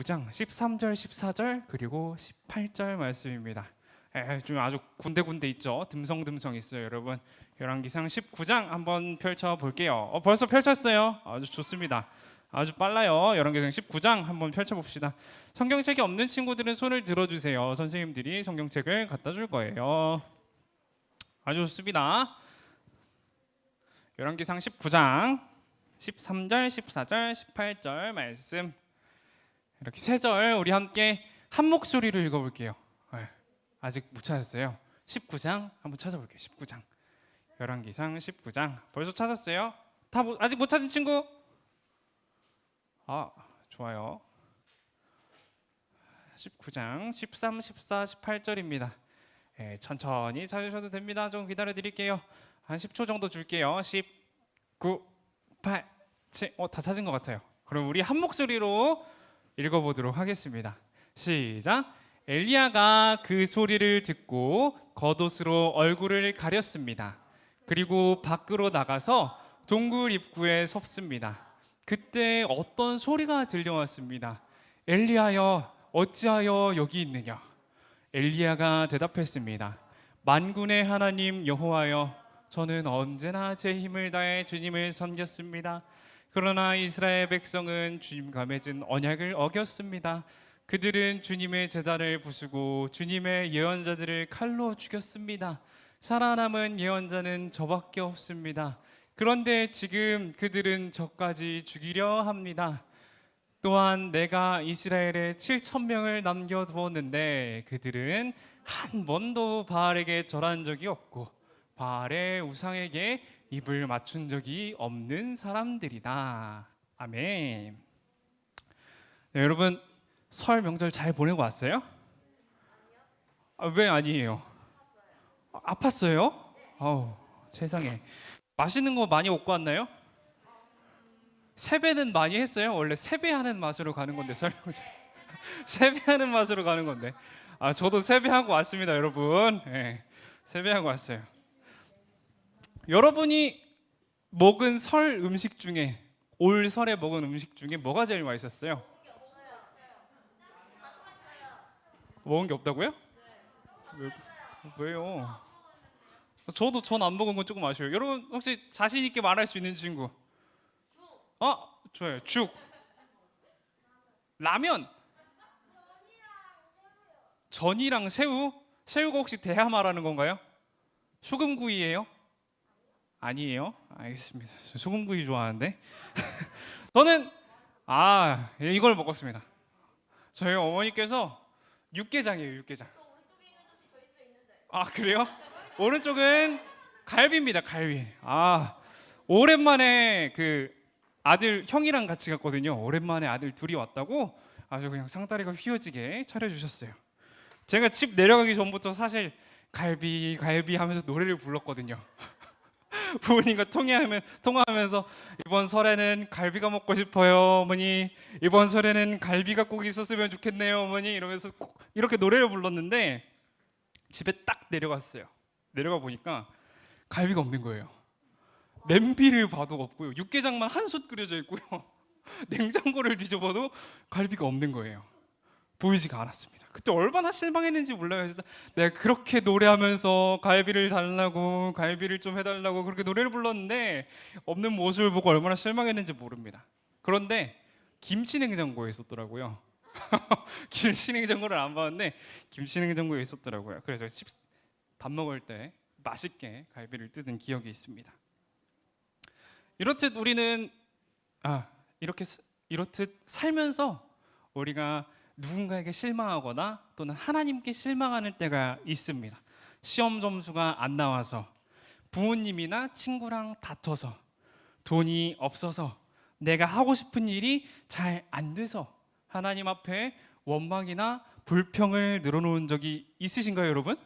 19장 13절, 14절 그리고 18절 말씀입니다. 좀 아주 군데군데 있죠. 듬성듬성 있어요, 여러분. 열왕기상 19장 한번 펼쳐 볼게요. 벌써 펼쳤어요. 아주 좋습니다. 아주 빨라요. 열왕기상 19장 한번 펼쳐 봅시다. 성경책이 없는 친구들은 손을 들어주세요. 선생님들이 성경책을 갖다 줄 거예요. 아주 좋습니다. 열왕기상 19장 13절, 14절, 18절 말씀, 이렇게 세 절 우리 함께 한 목소리로 읽어볼게요. 아직 못 찾았어요. 19장 한번 찾아볼게요. 19장 열왕기상 19장 벌써 찾았어요? 아직 못 찾은 친구? 좋아요. 19장 13, 14, 18절입니다. 천천히 찾으셔도 됩니다. 좀 기다려 드릴게요. 한 10초 정도 줄게요. 10, 9, 8, 7. 다 찾은 것 같아요. 그럼 우리 한 목소리로 읽어보도록 하겠습니다. 시작. 엘리야가 그 소리를 듣고 겉옷으로 얼굴을 가렸습니다. 그리고 밖으로 나가서 동굴 입구에 섰습니다. 그때 어떤 소리가 들려왔습니다. 엘리야여, 어찌하여 여기 있느냐? 엘리야가 대답했습니다. 만군의 하나님 여호와여, 저는 언제나 제 힘을 다해 주님을 섬겼습니다. 그러나 이스라엘 백성은 주님과 맺은 언약을 어겼습니다. 그들은 주님의 제단을 부수고 주님의 예언자들을 칼로 죽였습니다. 살아남은 예언자는 저밖에 없습니다. 그런데 지금 그들은 저까지 죽이려 합니다. 또한 내가 이스라엘에 7,000명을 남겨두었는데 그들은 한 번도 바알에게 절한 적이 없고 바알의 우상에게 입을 맞춘 적이 없는 사람들이다. 아멘. 네, 여러분 설 명절 잘 보내고 왔어요? 왜 아니에요? 아팠어요? 세상에. 맛있는 거 많이 먹고 왔나요? 세배는 많이 했어요? 원래 세배하는 맛으로 가는 건데 설명절. 세배하는 맛으로 가는 건데. 저도 세배하고 왔습니다, 여러분. 세배하고 왔어요. 여러분이 먹은 설 음식 중에, 올 설에 먹은 음식 중에 뭐가 제일 맛있었어요? 먹은 게 없다고요? 왜요? 저도 전 안 먹은 건 조금 아쉬워요. 여러분 혹시 자신 있게 말할 수 있는 친구? 좋아요. 죽, 라면, 전이랑 새우. 새우가 혹시 대하 말하는 건가요? 소금구이예요? 아니에요? 알겠습니다. 소금구이 좋아하는데. 저는 이걸 먹었습니다. 저희 어머니께서 육개장이에요. 육개장. 그래요? 오른쪽은 갈비입니다. 갈비. 오랜만에 그 아들 형이랑 같이 갔거든요. 오랜만에 아들 둘이 왔다고 아주 그냥 상다리가 휘어지게 차려주셨어요. 제가 집 내려가기 전부터 사실 갈비 갈비 하면서 노래를 불렀거든요. 부모님과 통화하면서 이번 설에는 갈비가 먹고 싶어요 어머니, 이번 설에는 갈비가 꼭 있었으면 좋겠네요 어머니, 이러면서 꼭 이렇게 노래를 불렀는데 집에 딱 내려갔어요. 내려가 보니까 갈비가 없는 거예요. 냄비를 봐도 없고요, 육개장만 한 솥 끓여져 있고요, 냉장고를 뒤져봐도 갈비가 없는 거예요. 보이지가 않았습니다. 그때 얼마나 실망했는지 몰라요. 그래서 내가 그렇게 노래하면서 갈비를 달라고, 갈비를 좀 해달라고 그렇게 노래를 불렀는데 없는 모습을 보고 얼마나 실망했는지 모릅니다. 그런데 김치냉장고에 있었더라고요. 김치냉장고를 안 봤는데 김치냉장고에 있었더라고요. 그래서 밥 먹을 때 맛있게 갈비를 뜯은 기억이 있습니다. 이렇듯 우리는 이렇듯 살면서 우리가 누군가에게 실망하거나 또는 하나님께 실망하는 때가 있습니다. 시험 점수가 안 나와서, 부모님이나 친구랑 다퉈서, 돈이 없어서, 내가 하고 싶은 일이 잘 안 돼서 하나님 앞에 원망이나 불평을 늘어놓은 적이 있으신가요, 여러분?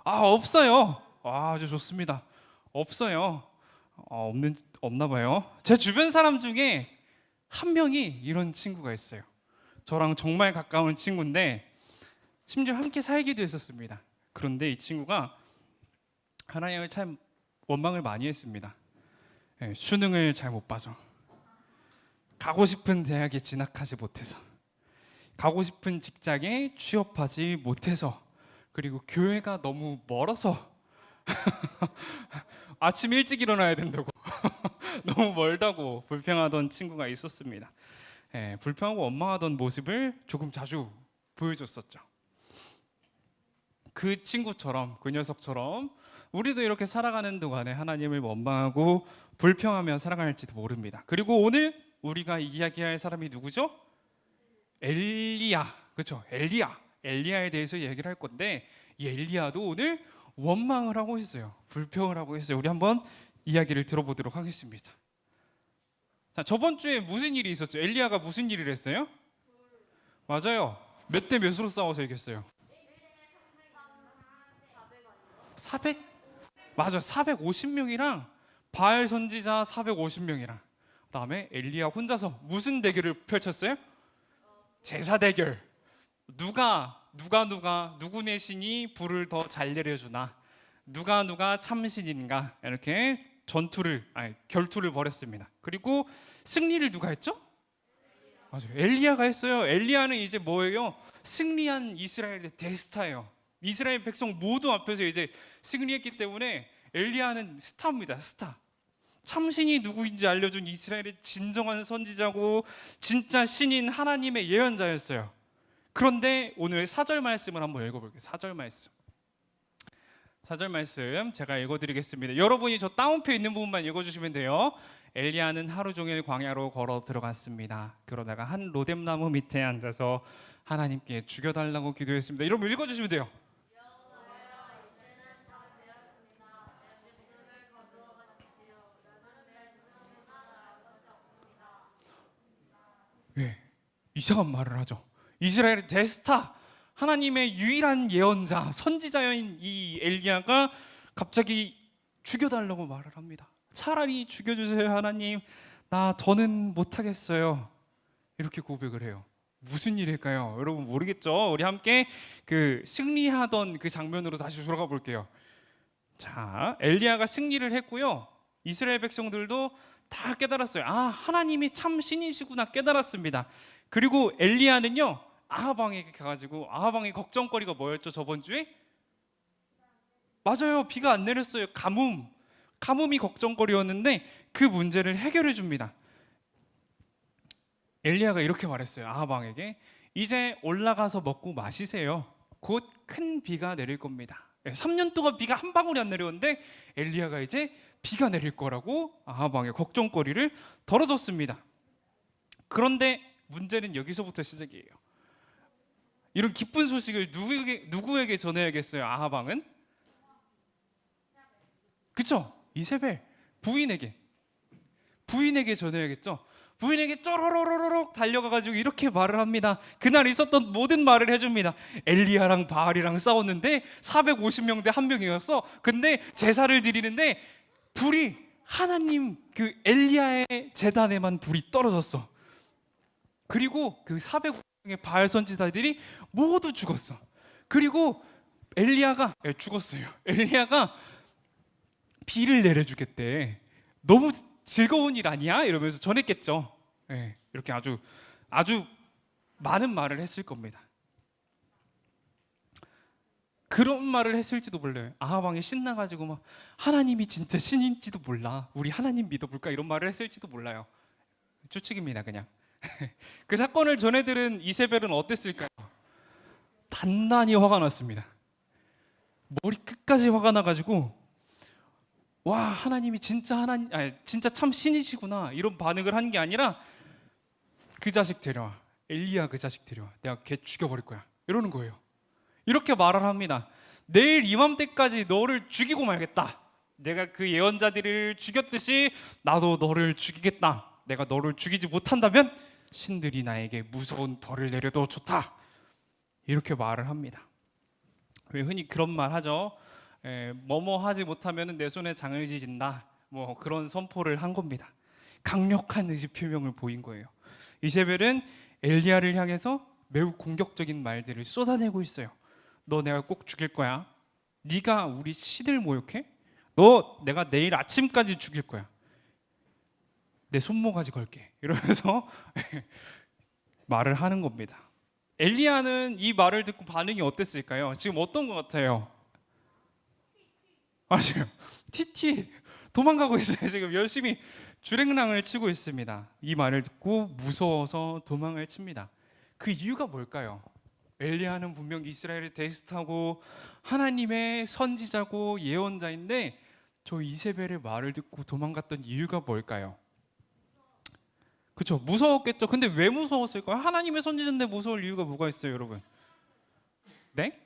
없어요. 아주 좋습니다. 없어요. 없나 봐요. 제 주변 사람 중에 한 명이 이런 친구가 있어요. 저랑 정말 가까운 친구인데 심지어 함께 살기도 했었습니다. 그런데 이 친구가 하나님을 참 원망을 많이 했습니다. 수능을 잘 못 봐서, 가고 싶은 대학에 진학하지 못해서, 가고 싶은 직장에 취업하지 못해서, 그리고 교회가 너무 멀어서 아침 일찍 일어나야 된다고 너무 멀다고 불평하던 친구가 있었습니다. 불평하고 원망하던 모습을 조금 자주 보여줬었죠. 그 친구처럼, 그 녀석처럼 우리도 이렇게 살아가는 동안에 하나님을 원망하고 불평하며 살아갈지도 모릅니다. 그리고 오늘 우리가 이야기할 사람이 누구죠? 엘리야, 그렇죠? 엘리야에 대해서 얘기를 할 건데, 이 엘리야도 오늘 원망을 하고 있어요. 불평을 하고 있어요. 우리 한번 이야기를 들어보도록 하겠습니다. 자, 저번 주에 무슨 일이 있었죠? 엘리야가 무슨 일을 했어요? 맞아요. 몇 대 몇으로 싸워서 이겼어요? 400? 맞아, 450명이랑 바알 선지자 450명이랑 그다음에 엘리야 혼자서 무슨 대결을 펼쳤어요? 제사 대결. 누구네 신이 불을 더 잘 내려주나, 누가 참신인가, 이렇게 결투를 벌였습니다. 그리고 승리를 누가 했죠? 맞아요, 엘리야가 했어요. 엘리야는 이제 뭐예요? 승리한 이스라엘의 대스타예요. 이스라엘 백성 모두 앞에서 이제 승리했기 때문에 엘리야는 스타입니다. 스타. 참신이 누구인지 알려준 이스라엘의 진정한 선지자고 진짜 신인 하나님의 예언자였어요. 그런데 오늘 4절 말씀을 한번 읽어볼게요. 4절 말씀 제가 읽어드리겠습니다. 여러분이 저 다운표 있는 부분만 읽어주시면 돼요. 엘리야는 하루 종일 광야로 걸어 들어갔습니다. 그러다가 한 로뎀나무 밑에 앉아서 하나님께 죽여달라고 기도했습니다. 여러분 읽어주시면 돼요. 왜 이상한 말을 하죠? 이스라엘의 대스타, 하나님의 유일한 예언자, 선지자인 이 엘리야가 갑자기 죽여달라고 말을 합니다. 차라리 죽여주세요 하나님, 나 더는 못하겠어요. 이렇게 고백을 해요. 무슨 일일까요? 여러분 모르겠죠? 우리 함께 그 승리하던 그 장면으로 다시 돌아가 볼게요. 자, 엘리야가 승리를 했고요. 이스라엘 백성들도 다 깨달았어요. 아, 하나님이 참 신이시구나 깨달았습니다. 그리고 엘리야는요, 아합 왕에게 가가지고, 아합 왕의 걱정거리가 뭐였죠? 저번 주에? 맞아요, 비가 안 내렸어요. 가뭄이 걱정거리였는데 그 문제를 해결해 줍니다. 엘리야가 이렇게 말했어요. 아합 왕에게, 이제 올라가서 먹고 마시세요. 곧 큰 비가 내릴 겁니다. 3년 동안 비가 한 방울이 안 내렸는데 엘리야가 이제 비가 내릴 거라고 아합 왕의 걱정거리를 덜어줬습니다. 그런데 문제는 여기서부터 시작이에요. 이런 기쁜 소식을 누구에게 전해야겠어요? 아합 왕은? 그쵸? 이세벨 부인에게 전해야겠죠. 부인에게 쪼로로로록 달려가가지고 이렇게 말을 합니다. 그날 있었던 모든 말을 해줍니다. 엘리야랑 바알이랑 싸웠는데 450명 대 1명이었어. 근데 제사를 드리는데 불이, 하나님 그 엘리야의 제단에만 불이 떨어졌어. 그리고 그 450명의 바알 선지자들이 모두 죽었어. 그리고 엘리야가 죽었어요. 엘리야가 비를 내려주겠대. 너무 즐거운 일 아니야? 이러면서 전했겠죠. 이렇게 아주 많은 말을 했을 겁니다. 그런 말을 했을지도 몰라요. 아합 왕이 신나가지고 막 하나님이 진짜 신인지도 몰라, 우리 하나님 믿어볼까, 이런 말을 했을지도 몰라요. 추측입니다, 그냥. 그 사건을 전해들은 이세벨은 어땠을까요? 단단히 화가 났습니다. 머리 끝까지 화가 나가지고, 와, 하나님이 진짜 참 신이시구나, 이런 반응을 한 게 아니라, 그 자식 데려와, 엘리야 그 자식 데려와, 내가 걔 죽여버릴 거야, 이러는 거예요. 이렇게 말을 합니다. 내일 이맘때까지 너를 죽이고 말겠다. 내가 그 예언자들을 죽였듯이 나도 너를 죽이겠다. 내가 너를 죽이지 못한다면 신들이 나에게 무서운 벌을 내려도 좋다. 이렇게 말을 합니다. 왜 흔히 그런 말 하죠? 뭐뭐 하지 못하면 내 손에 장을 지진다, 뭐 그런 선포를 한 겁니다. 강력한 의지 표명을 보인 거예요. 이세벨은 엘리야를 향해서 매우 공격적인 말들을 쏟아내고 있어요. 너 내가 꼭 죽일 거야. 네가 우리 시들 모욕해? 너 내가 내일 아침까지 죽일 거야. 내 손모가지 걸게, 이러면서 말을 하는 겁니다. 엘리야는 이 말을 듣고 반응이 어땠을까요? 지금 어떤 것 같아요? 맞아요. 티티 도망가고 있어요. 지금 열심히 주랭랑을 치고 있습니다. 이 말을 듣고 무서워서 도망을 칩니다. 그 이유가 뭘까요? 엘리야는 분명 이스라엘을 대스타고 하나님의 선지자고 예언자인데 저 이세벨의 말을 듣고 도망갔던 이유가 뭘까요? 그렇죠. 무서웠겠죠. 근데 왜 무서웠을까요? 하나님의 선지자인데 무서울 이유가 뭐가 있어요, 여러분? 네?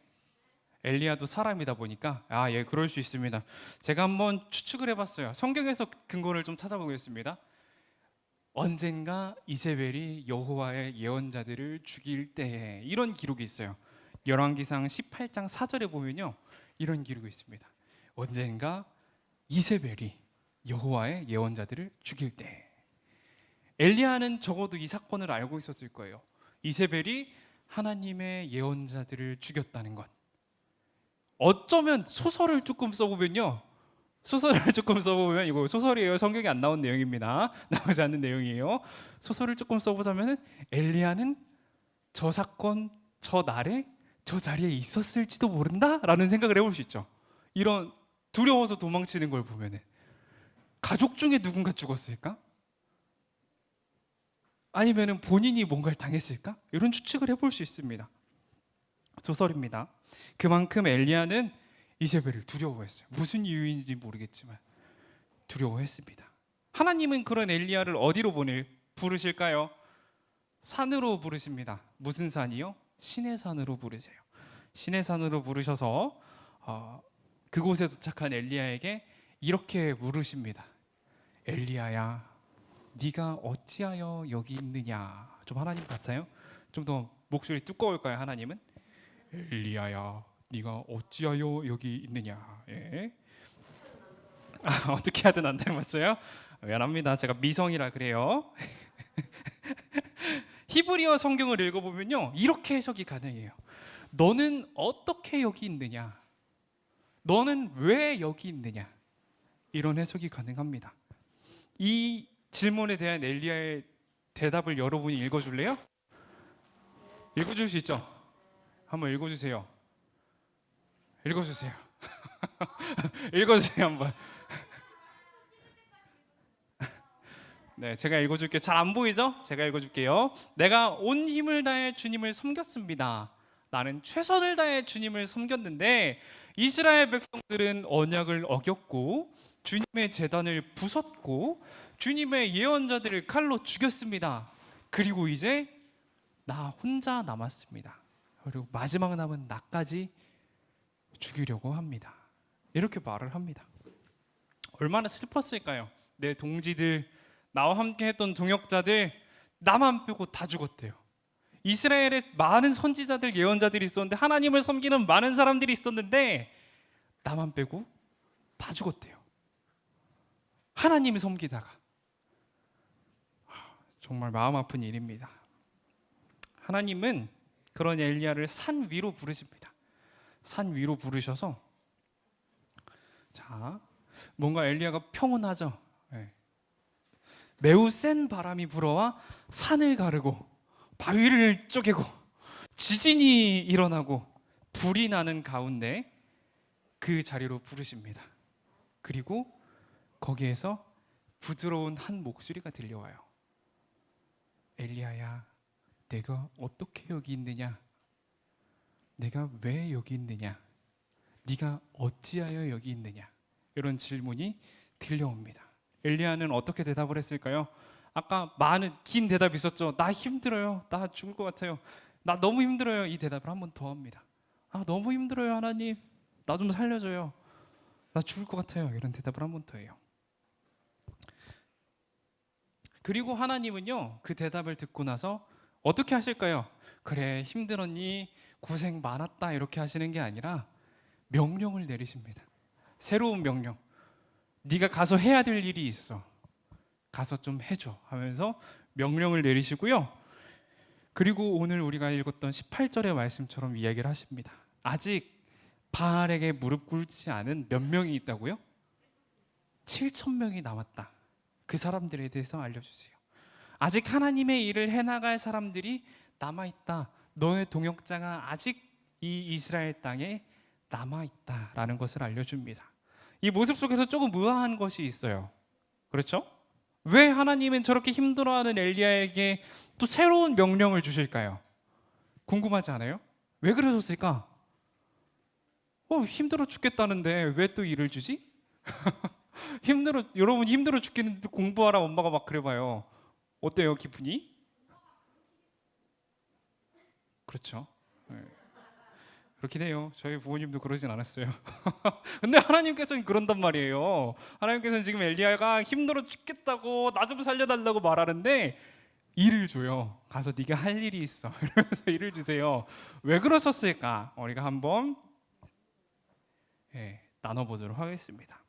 엘리야도 사람이다 보니까 예, 그럴 수 있습니다. 제가 한번 추측을 해봤어요. 성경에서 근거를 좀 찾아보겠습니다. 언젠가 이세벨이 여호와의 예언자들을 죽일 때에 이런 기록이 있어요. 열왕기상 18장 4절에 보면요, 이런 기록이 있습니다. 언젠가 이세벨이 여호와의 예언자들을 죽일 때. 엘리야는 적어도 이 사건을 알고 있었을 거예요. 이세벨이 하나님의 예언자들을 죽였다는 것. 어쩌면 소설을 조금 써보면요, 소설을 조금 써보면, 이거 소설이에요. 성경에 안 나온 내용입니다. 나오지 않는 내용이에요. 소설을 조금 써보자면 엘리야는 저 사건, 저 날에, 저 자리에 있었을지도 모른다라는 생각을 해볼 수 있죠. 이런 두려워서 도망치는 걸 보면은 가족 중에 누군가 죽었을까? 아니면은 본인이 뭔가를 당했을까? 이런 추측을 해볼 수 있습니다. 소설입니다. 그만큼 엘리야는 이세벨을 두려워했어요. 무슨 이유인지 모르겠지만 두려워했습니다. 하나님은 그런 엘리야를 어디로 부르실까요? 산으로 부르십니다. 무슨 산이요? 신의 산으로 부르세요. 신의 산으로 부르셔서 그곳에 도착한 엘리야에게 이렇게 물으십니다. 엘리야야, 네가 어찌하여 여기 있느냐? 좀 하나님 같아요? 좀 더 목소리 두꺼울까요, 하나님은? 엘리야야, 네가 어찌하여 여기 있느냐? 예. 어떻게 하든 안 닮았어요? 미안합니다. 제가 미성이라 그래요. 히브리어 성경을 읽어보면요, 이렇게 해석이 가능해요. 너는 어떻게 여기 있느냐? 너는 왜 여기 있느냐? 이런 해석이 가능합니다. 이 질문에 대한 엘리야의 대답을 여러분이 읽어줄래요? 읽어줄 수 있죠? 한번 읽어주세요. 읽어주세요. 읽어주세요 한번. 네, 제가 읽어줄게요. 잘 안 보이죠? 제가 읽어줄게요. 내가 온 힘을 다해 주님을 섬겼습니다. 나는 최선을 다해 주님을 섬겼는데 이스라엘 백성들은 언약을 어겼고 주님의 제단을 부쉈고 주님의 예언자들을 칼로 죽였습니다. 그리고 이제 나 혼자 남았습니다. 그리고 마지막 남은 나까지 죽이려고 합니다. 이렇게 말을 합니다. 얼마나 슬펐을까요? 내 동지들, 나와 함께 했던 동역자들 나만 빼고 다 죽었대요. 이스라엘에 많은 선지자들, 예언자들이 있었는데, 하나님을 섬기는 많은 사람들이 있었는데 나만 빼고 다 죽었대요. 하나님을 섬기다가. 정말 마음 아픈 일입니다. 하나님은 그런 엘리야를 산 위로 부르십니다. 산 위로 부르셔서, 자, 뭔가 엘리야가 평온하죠. 네. 매우 센 바람이 불어와 산을 가르고 바위를 쪼개고 지진이 일어나고 불이 나는 가운데 그 자리로 부르십니다. 그리고 거기에서 부드러운 한 목소리가 들려와요. 엘리야야, 내가 어떻게 여기 있느냐? 내가 왜 여기 있느냐? 네가 어찌하여 여기 있느냐? 이런 질문이 들려옵니다. 엘리야는 어떻게 대답을 했을까요? 아까 많은 긴 대답이 있었죠. 나 힘들어요. 나 죽을 것 같아요. 나 너무 힘들어요. 이 대답을 한 번 더 합니다. 너무 힘들어요, 하나님. 나 좀 살려줘요. 나 죽을 것 같아요. 이런 대답을 한 번 더 해요. 그리고 하나님은요, 그 대답을 듣고 나서 어떻게 하실까요? 그래, 힘들었니? 고생 많았다. 이렇게 하시는 게 아니라 명령을 내리십니다. 새로운 명령. 네가 가서 해야 될 일이 있어. 가서 좀 해줘 하면서 명령을 내리시고요. 그리고 오늘 우리가 읽었던 18절의 말씀처럼 이야기를 하십니다. 아직 바알에게 무릎 꿇지 않은 몇 명이 있다고요? 7,000명이 남았다. 그 사람들에 대해서 알려주세요. 아직 하나님의 일을 해나갈 사람들이 남아있다. 너의 동역자가 아직 이 이스라엘 땅에 남아있다라는 것을 알려줍니다. 이 모습 속에서 조금 의아한 것이 있어요. 그렇죠? 왜 하나님은 저렇게 힘들어하는 엘리야에게 또 새로운 명령을 주실까요? 궁금하지 않아요? 왜 그러셨을까? 힘들어 죽겠다는데 왜 또 일을 주지? 여러분 힘들어 죽겠는데 공부하라 엄마가 막 그래봐요. 어때요, 기분이? 그렇죠. 네. 그렇긴 해요. 저희 부모님도 그러진 않았어요. 근데 하나님께서는 그런단 말이에요. 하나님께서는 지금 엘리야가 힘들어 죽겠다고 나 좀 살려달라고 말하는데 일을 줘요. 가서 네가 할 일이 있어. 이러면서 일을 주세요. 왜 그러셨을까? 우리가 한번 나눠보도록 하겠습니다.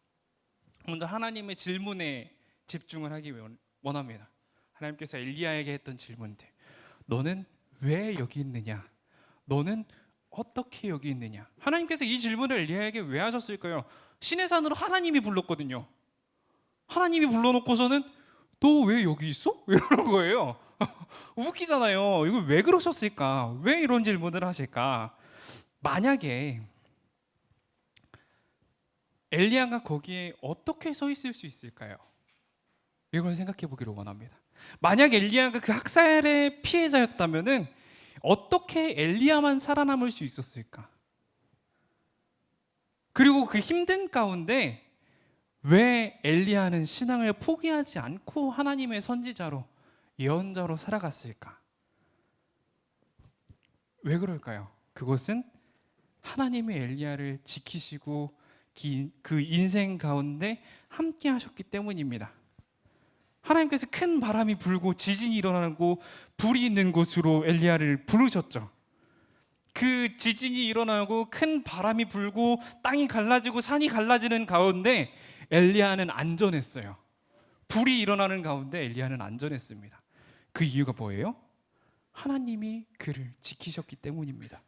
먼저 하나님의 질문에 집중을 하기 원합니다. 하나님께서 엘리야에게 했던 질문들. 너는 왜 여기 있느냐? 너는 어떻게 여기 있느냐? 하나님께서 이 질문을 엘리야에게 왜 하셨을까요? 시내산으로 하나님이 불렀거든요. 하나님이 불러놓고서는 너 왜 여기 있어? 이러는 거예요. 웃기잖아요. 이거 왜 그러셨을까? 왜 이런 질문을 하실까? 만약에 엘리야가 거기에 어떻게 서 있을 수 있을까요? 이걸 생각해 보기를 원합니다. 만약 엘리야가 그 학살의 피해자였다면은 어떻게 엘리야만 살아남을 수 있었을까? 그리고 그 힘든 가운데 왜 엘리야는 신앙을 포기하지 않고 하나님의 선지자로 예언자로 살아갔을까? 왜 그럴까요? 그것은 하나님의 엘리야를 지키시고 그 인생 가운데 함께 하셨기 때문입니다. 하나님께서 큰 바람이 불고 지진이 일어나고 불이 있는 곳으로 엘리야를 부르셨죠. 그 지진이 일어나고 큰 바람이 불고 땅이 갈라지고 산이 갈라지는 가운데 엘리야는 안전했어요. 불이 일어나는 가운데 엘리야는 안전했습니다. 그 이유가 뭐예요? 하나님이 그를 지키셨기 때문입니다.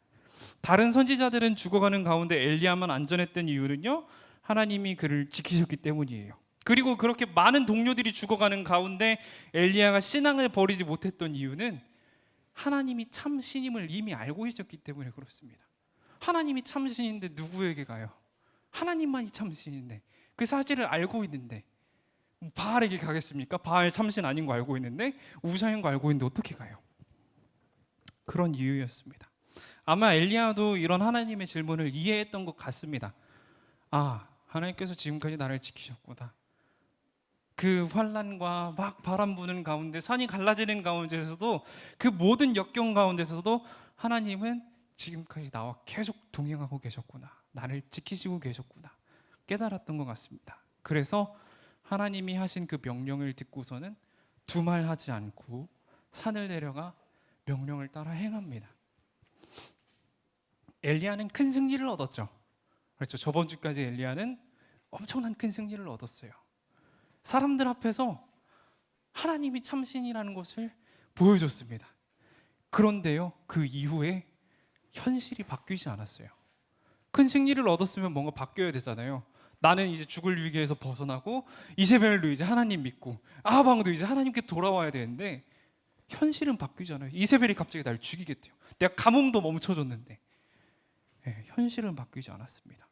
다른 선지자들은 죽어가는 가운데 엘리야만 안전했던 이유는요, 하나님이 그를 지키셨기 때문이에요. 그리고 그렇게 많은 동료들이 죽어가는 가운데 엘리야가 신앙을 버리지 못했던 이유는 하나님이 참 신임을 이미 알고 있었기 때문에 그렇습니다. 하나님이 참 신인데 누구에게 가요? 하나님만이 참 신인데 그 사실을 알고 있는데 바알에게 가겠습니까? 바알 참신 아닌 거 알고 있는데 우상인 거 알고 있는데 어떻게 가요? 그런 이유였습니다. 아마 엘리야도 이런 하나님의 질문을 이해했던 것 같습니다. 아, 하나님께서 지금까지 나를 지키셨구나. 그 환난과 막 바람 부는 가운데 산이 갈라지는 가운데서도 그 모든 역경 가운데서도 하나님은 지금까지 나와 계속 동행하고 계셨구나. 나를 지키시고 계셨구나. 깨달았던 것 같습니다. 그래서 하나님이 하신 그 명령을 듣고서는 두말하지 않고 산을 내려가 명령을 따라 행합니다. 엘리야는 큰 승리를 얻었죠. 그렇죠. 저번 주까지 엘리야는 엄청난 큰 승리를 얻었어요. 사람들 앞에서 하나님이 참신이라는 것을 보여줬습니다. 그런데요, 그 이후에 현실이 바뀌지 않았어요. 큰 승리를 얻었으면 뭔가 바뀌어야 되잖아요. 나는 이제 죽을 위기에서 벗어나고 이세벨도 이제 하나님 믿고 아하방도 이제 하나님께 돌아와야 되는데 현실은 바뀌잖아요. 이세벨이 갑자기 날 죽이겠대요. 내가 가뭄도 멈춰줬는데 현실은 바뀌지 않았습니다.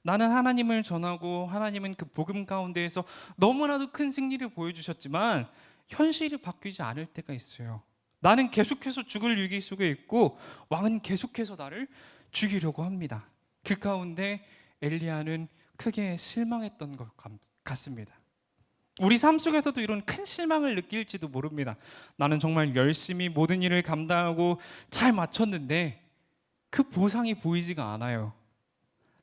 나는 하나님을 전하고 하나님은 그 복음 가운데에서 너무나도 큰 승리를 보여주셨지만 현실이 바뀌지 않을 때가 있어요. 나는 계속해서 죽을 위기 속에 있고 왕은 계속해서 나를 죽이려고 합니다. 그 가운데 엘리야는 크게 실망했던 것 같습니다. 우리 삶 속에서도 이런 큰 실망을 느낄지도 모릅니다. 나는 정말 열심히 모든 일을 감당하고 잘 마쳤는데 그 보상이 보이지가 않아요.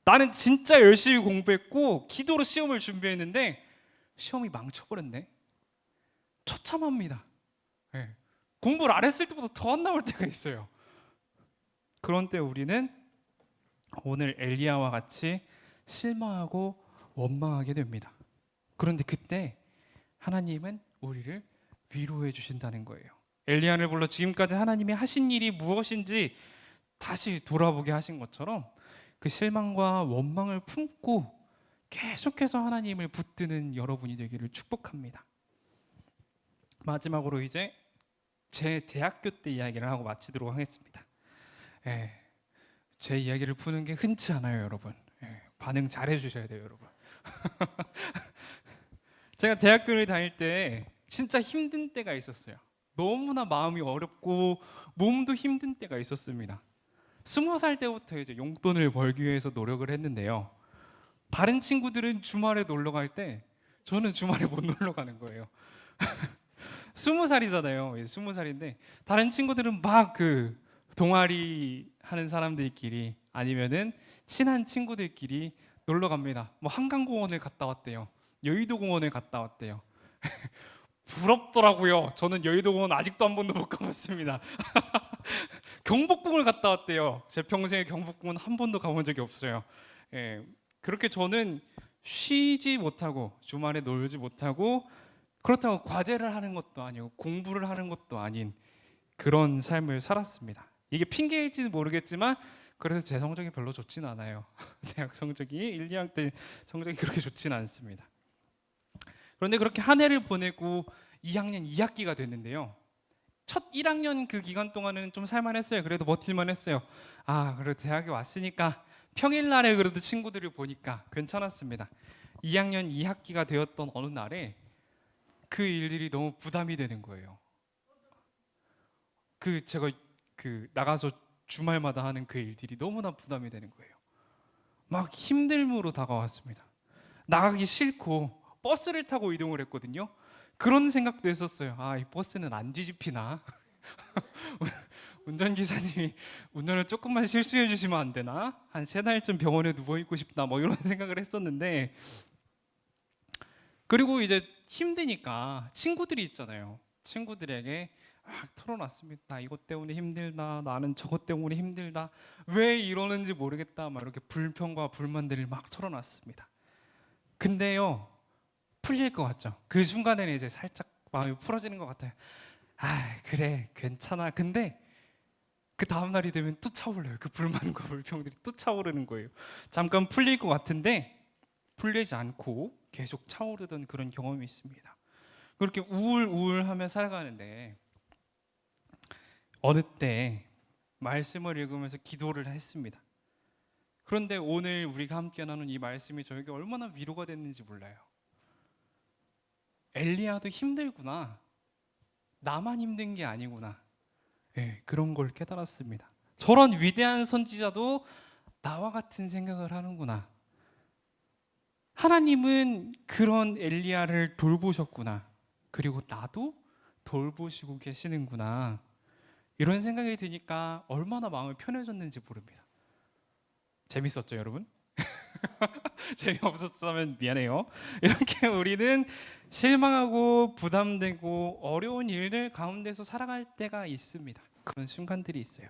나는 진짜 열심히 공부했고 기도로 시험을 준비했는데 시험이 망쳐버렸네. 처참합니다. 네. 공부를 안 했을 때보다 더 안 나올 때가 있어요. 그런 때 우리는 오늘 엘리야와 같이 실망하고 원망하게 됩니다. 그런데 그때 하나님은 우리를 위로해 주신다는 거예요. 엘리야를 불러 지금까지 하나님이 하신 일이 무엇인지 다시 돌아보게 하신 것처럼 그 실망과 원망을 품고 계속해서 하나님을 붙드는 여러분이 되기를 축복합니다. 마지막으로 이제 제 대학교 때 이야기를 하고 마치도록 하겠습니다. 예, 제 이야기를 푸는 게 흔치 않아요, 여러분. 예, 반응 잘해 주셔야 돼요, 여러분. 제가 대학교를 다닐 때 진짜 힘든 때가 있었어요. 너무나 마음이 어렵고 몸도 힘든 때가 있었습니다. 20살 때부터 이제 용돈을 벌기 위해서 노력을 했는데요. 다른 친구들은 주말에 놀러 갈 때 저는 주말에 못 놀러 가는 거예요. 20살이잖아요. 20살인데 다른 친구들은 막 그 동아리 하는 사람들끼리 아니면은 친한 친구들끼리 놀러 갑니다. 뭐 한강공원을 갔다 왔대요. 여의도 공원을 갔다 왔대요. 부럽더라고요. 저는 여의도 공원 아직도 한 번도 못 가봤습니다. 경복궁을 갔다 왔대요. 제 평생에 경복궁은 한 번도 가본 적이 없어요. 예, 그렇게 저는 쉬지 못하고 주말에 놀지 못하고 그렇다고 과제를 하는 것도 아니고 공부를 하는 것도 아닌 그런 삶을 살았습니다. 이게 핑계일지는 모르겠지만 그래서 제 성적이 별로 좋진 않아요. 대학 성적이 1, 2학년 때 성적이 그렇게 좋지는 않습니다. 그런데 그렇게 한 해를 보내고 2학년 2학기가 됐는데요. 첫 1학년 그 기간 동안은 좀 살만했어요. 그래도 버틸만 했어요. 아, 그래도 대학에 왔으니까 평일날에 그래도 친구들을 보니까 괜찮았습니다. 2학년 2학기가 되었던 어느 날에 그 일들이 너무 부담이 되는 거예요. 제가 나가서 주말마다 하는 그 일들이 너무나 부담이 되는 거예요. 막 힘듦으로 다가왔습니다. 나가기 싫고 버스를 타고 이동을 했거든요. 그런 생각도 했었어요. 아, 이 버스는 안 뒤집히나? 운전기사님이 운전을 조금만 실수해 주시면 안 되나? 한 3달쯤 병원에 누워 있고 싶다. 뭐 이런 생각을 했었는데, 그리고 이제 힘드니까 친구들이 있잖아요. 친구들에게 막 털어놨습니다. 나 이것 때문에 힘들다. 나는 저것 때문에 힘들다. 왜 이러는지 모르겠다. 막 이렇게 불평과 불만들을 막 털어놨습니다. 근데요, 풀릴 것 같죠? 그 순간에는 이제 살짝 마음이 풀어지는 것 같아요. 아, 그래, 괜찮아. 근데 그 다음 날이 되면 또 차올라요. 그 불만과 불평들이 또 차오르는 거예요. 잠깐 풀릴 것 같은데 풀리지 않고 계속 차오르던 그런 경험이 있습니다. 그렇게 우울하며 살아가는데 어느 때 말씀을 읽으면서 기도를 했습니다. 그런데 오늘 우리가 함께 나눈 이 말씀이 저에게 얼마나 위로가 됐는지 몰라요. 엘리야도 힘들구나. 나만 힘든 게 아니구나. 예, 그런 걸 깨달았습니다. 저런 위대한 선지자도 나와 같은 생각을 하는구나. 하나님은 그런 엘리야를 돌보셨구나. 그리고 나도 돌보시고 계시는구나. 이런 생각이 드니까 얼마나 마음이 편해졌는지 모릅니다. 재밌었죠, 여러분? 재미없었다면 미안해요. 이렇게 우리는 실망하고 부담되고 어려운 일들 가운데서 살아갈 때가 있습니다. 그런 순간들이 있어요.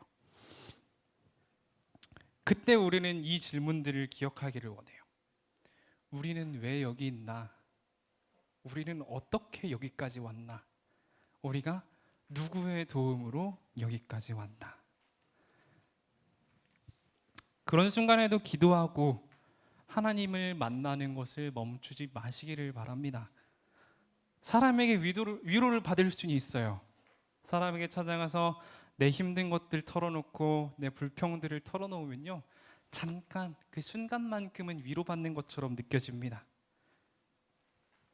그때 우리는 이 질문들을 기억하기를 원해요. 우리는 왜 여기 있나? 우리는 어떻게 여기까지 왔나? 우리가 누구의 도움으로 여기까지 왔나? 그런 순간에도 기도하고 하나님을 만나는 것을 멈추지 마시기를 바랍니다. 사람에게 위로를 받을 수는 있어요. 사람에게 찾아가서 내 힘든 것들 털어놓고 내 불평들을 털어놓으면요, 잠깐 그 순간만큼은 위로받는 것처럼 느껴집니다.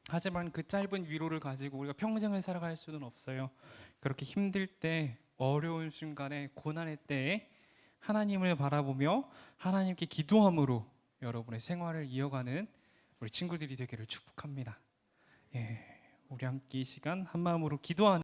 하지만 그 짧은 위로를 가지고 우리가 평생을 살아갈 수는 없어요. 그렇게 힘들 때, 어려운 순간에, 고난의 때에 하나님을 바라보며 하나님께 기도함으로 여러분의 생활을 이어가는 우리 친구들이 되기를 축복합니다. 예, 우리 함께 이 시간 한 마음으로 기도하는